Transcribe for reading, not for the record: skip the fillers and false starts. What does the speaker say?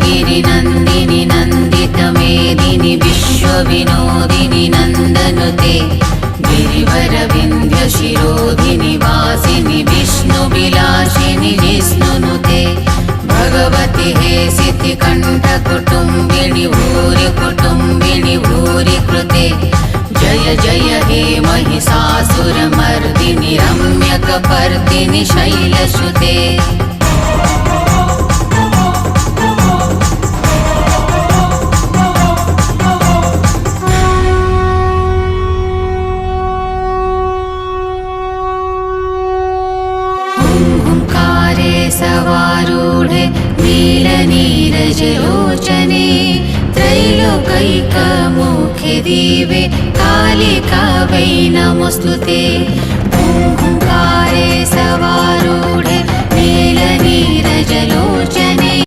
गिरिनन्दिनि नन्दितमेदिनि विश्वविनोदिनि नन्दनुते गिरिवरविन्ध्यशिरोधिनि वासिनि विष्णुविलासिनि जिष्णुनुते भगवति हेसितिकण्ठकुटुम्बिनि भूरि कुटुम्बिनि भूरि कृते जय जय हे महिषासुरमर्दिनि रम्यकपर्दिनि शैलसुते सवारूढे नीलनीरजलोचने त्रैलोकैकमुखे दिवे कालिकावै नमोऽस्तुते। ओंकारे सवारूढे नीलनीरजलोचने